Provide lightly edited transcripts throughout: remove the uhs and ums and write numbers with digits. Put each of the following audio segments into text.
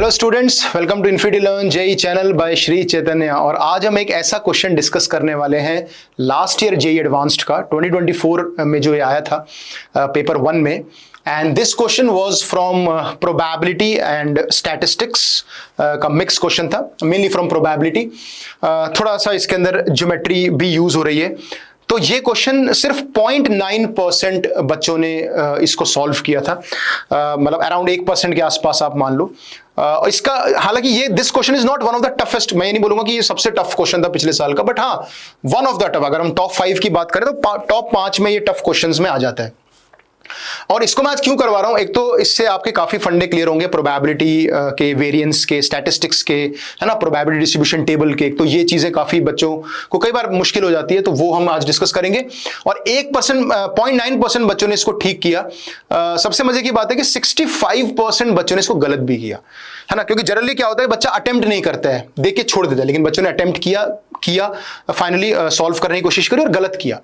Hello students, welcome to infinity learn JEE channel by Shri Chaitanya. और आज हम एक ऐसा क्वेश्चन डिस्कस करने वाले हैं लास्ट ईयर जेई एडवांस्ड का 2024 में जो ये आया था पेपर 1 में। And this question was from probability and statistics का मिक्स क्वेश्चन था, मेनली फ्रॉम प्रोबेबिलिटी। थोड़ा सा इसके अंदर ज्योमेट्री भी यूज हो रही है। तो ये क्वेश्चन सिर्फ 0.9% बच्चों ने इसको सॉल्व किया था, मतलब अराउंड 1% के आसपास आप मान लो। इसका हालांकि ये this question is not one of the toughest, मैं ये नहीं बोलूंगा कि ये सबसे टफ क्वेश्चन था पिछले साल का, बट हाँ वन ऑफ द टफ। अगर हम टॉप 5 की बात करें तो टॉप 5 में ये टफ क्वेश्चंस में आ जाता है। और इसको मैं आज क्यों करवा रहा हूं, एक तो इससे आपके काफी फंडे क्लियर होंगे प्रोबेबिलिटी के, वेरिएंस के, स्टैटिस्टिक्स के, है ना, प्रोबेबिलिटी डिस्ट्रीब्यूशन टेबल के। तो ये चीजें काफी बच्चों को कई बार मुश्किल हो जाती है, तो वो हम आज डिस्कस करेंगे। और 0.9% बच्चों ने इसको ठीक किया। सबसे मजे की बात है कि 65% बच्चों ने इसको गलत भी किया, है ना, क्योंकि जनरली क्या होता है बच्चा अटेम्प्ट नहीं करता है, देख के छोड़ देता है, लेकिन बच्चों ने अटेम्प्ट किया फाइनली सॉल्व करने की कोशिश करी और गलत किया।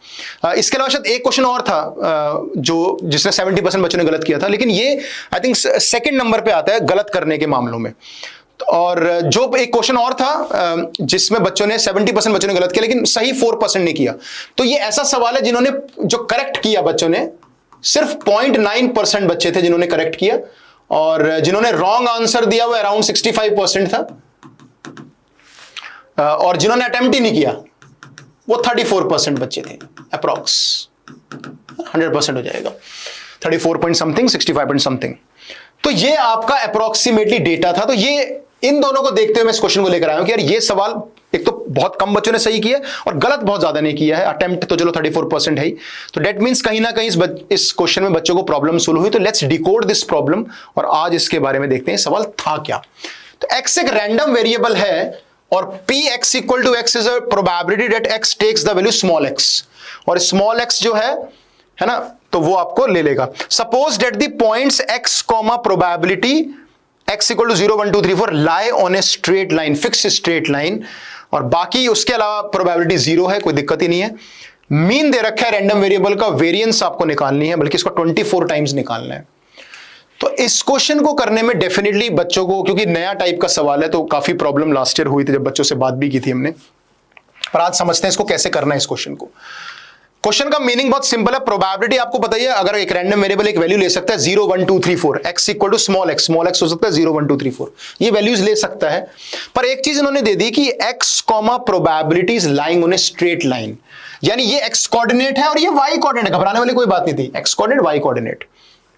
इसके अलावा शायद एक क्वेश्चन और था जो जिसमें 70% बच्चों ने गलत किया था, लेकिन ये आई थिंक सेकंड नंबर पे आता है गलत करने के मामलों में। और जो एक क्वेश्चन और था जिसमें बच्चों ने 70% बच्चों ने गलत किया लेकिन सही 4% ने किया। तो ये ऐसा सवाल है जिन्होंने जो करेक्ट किया, बच्चों ने सिर्फ 0.9% बच्चे थे जिन्होंने करेक्ट किया, और जिन्होंने रॉन्ग आंसर दिया वो अराउंड 65% था, और जिन्होंने अटेम्प्ट ही नहीं किया वो 34% बच्चे थे। अप्रॉक्स 100% हो जाएगा 34 पॉइंट समथिंग, 65 पॉइंट समथिंग। तो ये आपका अप्रोक्सीमेटली डेटा था। तो ये इन दोनों को देखते हुए मैं इस क्वेश्चन को लेकर आया हूं कि यार ये सवाल एक तो बहुत कम बच्चों ने सही किया और गलत बहुत ज्यादा नहीं किया है। अटेम्प्ट तो चलो 34% है ही, तो डेट मींस कहीं ना कहीं इस क्वेश्चन में बच्चों को प्रॉब्लम सोल्व हुई। तो लेट्स डिकोड दिस प्रॉब्लम और आज इसके बारे में देखते हैं सवाल था क्या। तो एक्स एक रैंडम वेरिएबल है और px equal to x is a probability that x takes the value small x, और small x जो है ना, तो वो आपको ले लेगा। Suppose that the points x, probability x equal to 0 1 2 3 4 lie on a straight line, fixed straight line, और बाकी उसके अलावा प्रोबेबिलिटी 0 है, कोई दिक्कत ही नहीं है। मीन दे रखा है रैंडम वेरिएबल का, वेरिएंस आपको निकालनी है, बल्कि इसको 24 टाइम्स निकालना है। तो इस क्वेश्चन को करने में डेफिनेटली बच्चों को, क्योंकि नया टाइप का सवाल है, तो काफी प्रॉब्लम लास्ट ईयर हुई थी जब बच्चों से बात भी की थी हमने। पर आज समझते हैं इसको कैसे करना है इस क्वेश्चन को। क्वेश्चन का मीनिंग बहुत सिंपल है। प्रोबेबिलिटी आपको पता ही है, अगर एक रैंडम वेरिएबल एक वैल्यू ले सकता है 0 1 2 3 4, x equal to small x हो सकता है 0 1 2 3 4, ये वैल्यूज ले सकता है। पर एक चीज इन्होंने दे दी कि x, probability is lying on a straight line, यानी ये x कोऑर्डिनेट है और ये y कोऑर्डिनेट है। घबराने वाली कोई बात नहीं थी, x कोऑर्डिनेट y कोऑर्डिनेट,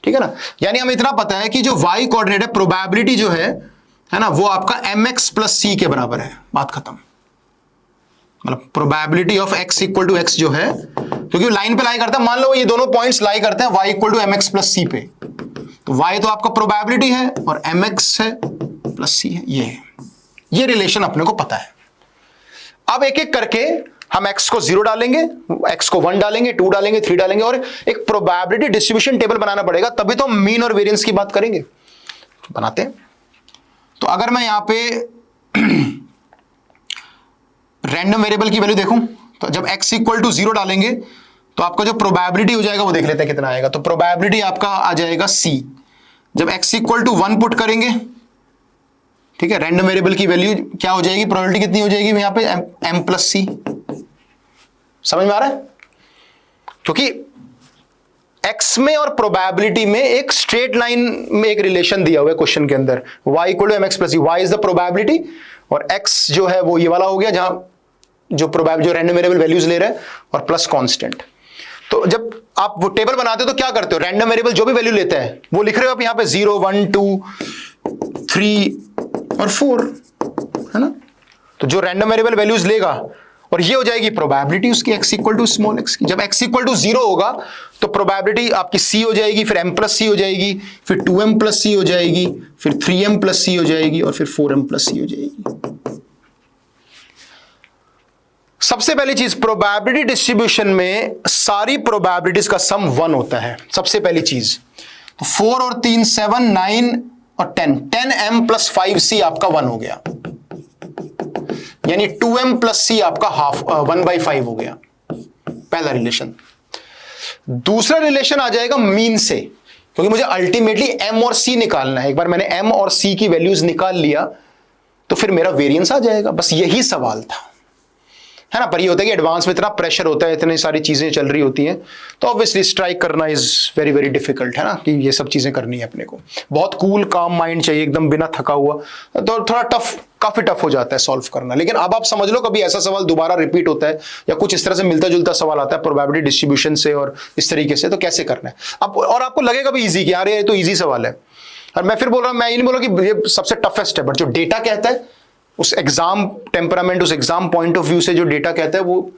ठीक है ना। यानी हमें इतना पता है कि जो y कोऑर्डिनेट है, प्रोबेबिलिटी जो है ना, वो आपका mx प्लस c के बराबर है। बात खत्म। मतलब probability of x equal to x जो है, क्योंकि लाइन पे लाई करता है, मान लो ये दोनों पॉइंट्स लाई करते हैं y equal to mx plus c पे, तो y तो आपका प्रोबेबिलिटी है और mx है प्लस c है, ये रिलेशन अपने को पता है। अब एक एक करके हम x को 0 डालेंगे, x को 1 डालेंगे, 2 डालेंगे, 3 डालेंगे, और एक प्रोबेबिलिटी डिस्ट्रीब्यूशन टेबल बनाना पड़ेगा, तभी तो हम मीन और वेरिएंस की बात करेंगे। बनाते हैं। तो अगर मैं यहां पे रैंडम वेरिएबल की वैल्यू देखूं, तो जब x इक्वल टू 0 डालेंगे तो आपका जो प्रोबेबिलिटी हो जाएगा वो देख लेते हैं कितना आएगा। तो प्रोबेबिलिटी आपका आ जाएगा c। जब x इक्वल टू 1 पुट करेंगे, ठीक है, रैंडम वेरिएबल की वैल्यू क्या हो जाएगी, प्रोबेबिलिटी कितनी हो जाएगी यहां पे, m प्लस c। समझ में आ रहा है? क्योंकि x में और प्रोबेबिलिटी में एक स्ट्रेट लाइन में एक रिलेशन दिया हुआ है क्वेश्चन के अंदर, y equal to mx plus c, y is the probability और x जो है वो ये वाला हो गया जहां जो रैंडम वेरिएबल वैल्यूज ले रहा है, और प्लस कांस्टेंट। तो जब आप वो टेबल बनाते हो तो क्या करते हो, रैंडम वेरिएबल जो भी वैल्यू लेता है वो लिख रहे हो आप यहां पे 0 1 2 3 और 4, है ना। तो जो रैंडम वेरिएबल वैल्यूज लेगा, और ये हो जाएगी प्रोबेबिलिटी उसकी x equal to small x की। जब x इक्वल टू 0 होगा तो प्रोबेबिलिटी आपकी c हो जाएगी, फिर m प्लस c हो जाएगी, फिर 2m प्लस c हो जाएगी, फिर 3m प्लस c हो जाएगी, और फिर 4m प्लस c हो जाएगी। सबसे पहली चीज, प्रोबेबिलिटी डिस्ट्रीब्यूशन में सारी प्रोबेबिलिटीज का सम 1 होता है। सबसे पहली चीज, तो 4 और 3 7 9 और 10m प्लस 5c आपका 1 हो गया, यानी 2m प्लस c आपका हाफ 1/5 हो गया। पहला रिलेशन। दूसरा रिलेशन आ जाएगा मीन से, क्योंकि मुझे अल्टीमेटली एम और सी निकालना है। एक बार मैंने एम और सी की वैल्यूज निकाल लिया तो फिर मेरा वेरिएंस आ जाएगा। बस यही सवाल था, है ना। पर ये होता है कि एडवांस में इतना प्रेशर होता है, इतनी सारी चीजें चल रही होती हैं, तो ऑब्वियसली स्ट्राइक करना इज वेरी वेरी डिफिकल्ट, है ना, कि ये सब चीजें करनी है अपने को। बहुत कूल काम माइंड चाहिए, एकदम बिना थका हुआ, तो थोड़ा टफ, काफी टफ हो जाता है सॉल्व करना। लेकिन अब आप समझ लो, कभी ऐसा सवाल दोबारा रिपीट होता है या कुछ इस तरह से मिलता जुलता सवाल आता है प्रोबेबिलिटी डिस्ट्रीब्यूशन से और इस तरीके से, तो कैसे करना है अब। और आपको लगेगा भी ईजी कि यार ये तो ईजी सवाल है। और मैं फिर बोल रहा हूं, मैं ये नहीं बोल रहा कि ये सबसे टफेस्ट है, बट जो डेटा कहता है, उस एग्जाम टेम्परामेंट, उस एग्जाम पॉइंट ऑफ व्यू से जो डेटा कहता है, वो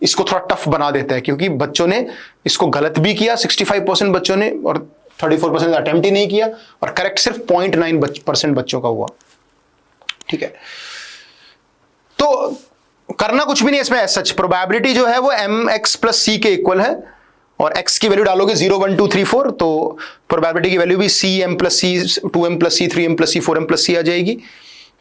इसको थोड़ा टफ बना देता है। क्योंकि बच्चों ने इसको गलत भी किया 65% बच्चों ने, और 34% अटेम्प्ट ही नहीं किया, और करेक्ट सिर्फ 0.9% बच्चों का हुआ। ठीक है, तो करना कुछ भी नहीं इसमें। सच प्रोबेबिलिटी जो है वो mx प्लस सी के इक्वल है, और x की वैल्यू डालोगे 0 1 2 3 4, तो प्रोबेबिलिटी की वैल्यू भी cm प्लस सी, 2m प्लस सी, 3m प्लस सी, 4m प्लस सी आ जाएगी।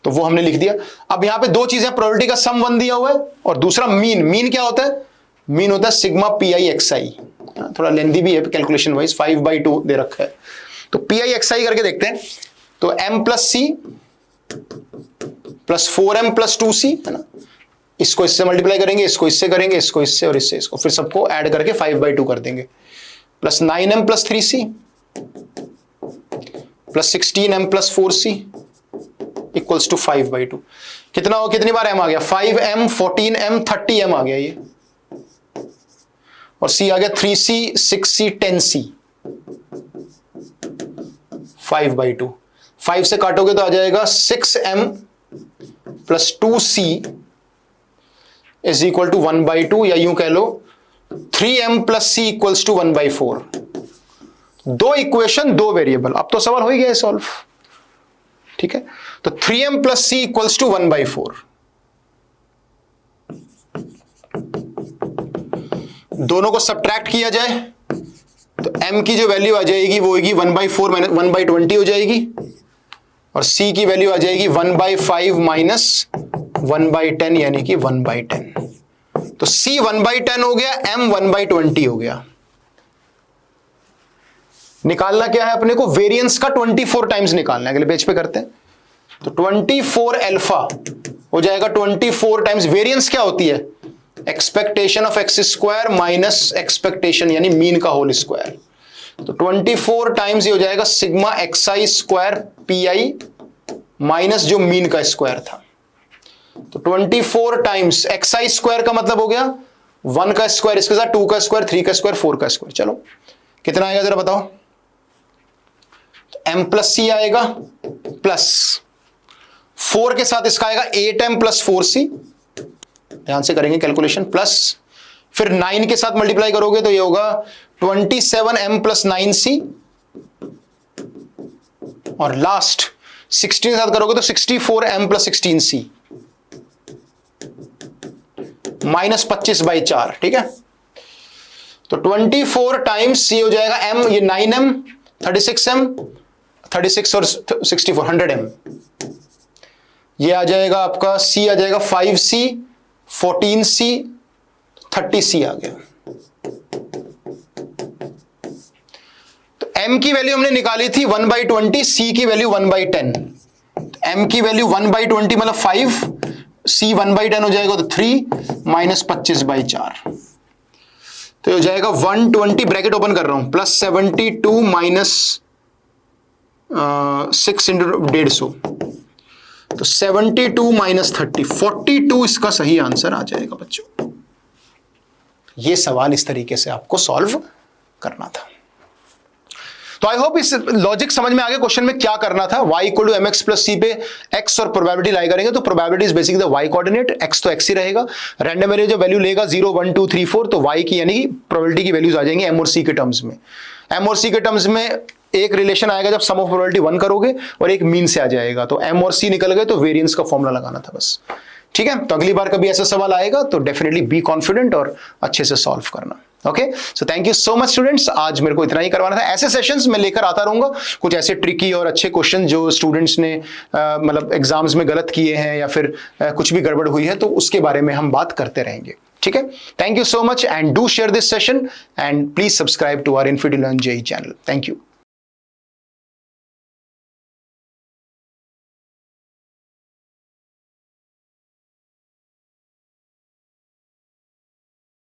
तो वो हमने लिख दिया। अब यहां पे दो चीजें, प्रोबेबिलिटी का सम 1 दिया हुआ है, और दूसरा मीन। मीन क्या होता है? मीन होता है सिग्मा पी आई एक्स आई। थोड़ा लेंथी भी है कैलकुलेशन वाइज, 5/2 दे रखा है। तो पी आई एक्स आई करके देखते हैं। तो m plus C plus 4m plus 2c, है ना, इसको इससे मल्टीप्लाई करेंगे, इसको इससे करेंगे, इसको इससे और इससे इसको, फिर सबको ऐड करके 5/2 कर देंगे, plus 9m plus 3c plus 16m plus 4c equals to 5/2। कितना हो, कितनी बार m आ गया? 5m, 14m, 30m आ गया ये, और c आ गया 3c, 6c, 10c, 5/2। 5 से काटोगे तो आ जाएगा 6m plus 2c is equal to 1/2, या यूं कह लो 3m plus c equals to 1/4। दो इक्वेशन, दो वेरिएबल। अब तो सवाल हो ही गया है सॉल्व। ठीक है, तो 3m plus c equals to 1/4। दोनों को सब्ट्रैक्ट किया जाए तो m की जो वैल्यू आ जाएगी वो होगी 1/4 माइनस 1/20 हो जाएगी, और c की वैल्यू आ जाएगी 1/5 माइनस 1/10, यानी कि 1/10। तो c 1/10 हो गया, m 1/20 हो गया। निकालना क्या है अपने को? वेरिएंस का 24 टाइम्स निकालना है। अगले पेज पे करते हैं। तो 24 अल्फा हो जाएगा 24 टाइम्स। वेरिएंस क्या होती है? Expectation of x square minus expectation, यानी मीन का होल स्क्वायर। तो 24 टाइम्स ये हो जाएगा sigma x I square P I minus जो मीन का स्क्वायर था। तो 24 टाइम्स एक्स आई स्क्वायर का मतलब हो गया 1 का स्क्वायर, इसके साथ 2 का स्क्वायर, 3 का स्क्वायर, 4 का स्क्वायर। चलो कितना आएगा जरा बताओ? m प्लस सी आएगा, प्लस 4 के साथ इसका आएगा 8m प्लस 4c, ध्यान से करेंगे कैलकुलेशन, प्लस फिर 9 के साथ मल्टीप्लाई करोगे तो ये होगा 27m प्लस 9c, और लास्ट 16 के साथ करोगे तो 64m प्लस 16c माइनस 25/4। ठीक है, तो 24 टाइम्स c हो जाएगा m, ये 9m, 36m, 36 और 64, 100m। ये आ जाएगा आपका c आ जाएगा 5c, 14c, 30c आ गया। तो m की वैल्यू हमने निकाली थी 1/20, c की वैल्यू 1/10। m की वैल्यू 1/20 मतलब 5, c 1/10 हो जाएगा तो 3 माइनस 25/4, तो हो जाएगा 120, ब्रैकेट ओपन कर रहा हूं, प्लस 72 माइनस 6 इंटू 150, तो 72 माइनस 30, 42 इसका सही आंसर आ जाएगा बच्चों। ये सवाल इस तरीके से आपको सॉल्व करना था। तो आई होप इस लॉजिक समझ में आ गया क्वेश्चन में क्या करना था। y equal to mx plus c पे x और प्रोबेबिलिटी लाई करेंगे, तो probability is basically the y coordinate, x तो x ही रहेगा। रैंडम वेरिएबल जो वैल्यू लेगा 0 1 2 3 4, तो y की यानी कि प्रोबेबिलिटी की वैल्यूज आ जाएंगी m और c के टर्म्स में। m और c के टर्म्स में एक रिलेशन आएगा जब सम ऑफ प्रोबेबिलिटी 1 करोगे, और एक मीन से आ जाएगा, तो m और c निकल गए, तो वेरिएंस का फॉर्मूला लगाना था बस। ठीक है, तो अगली बार कभी ऐसा सवाल आएगा तो डेफिनेटली बी कॉन्फिडेंट और अच्छे से सॉल्व करना। Okay, so thank you so much students, आज मेरे को इतना ही करवाना था। ऐसे सेशंस मैं लेकर आता रहूंगा, कुछ ऐसे ट्रिकी और अच्छे क्वेश्चन जो स्टूडेंट्स ने मतलब एग्जाम्स में गलत किए हैं या फिर कुछ भी गड़बड़ हुई है, तो उसके बारे में हम बात करते रहेंगे। ठीक है, thank you so much, and do share this session, and please subscribe to our Infinity Learn JEE channel. Thank you.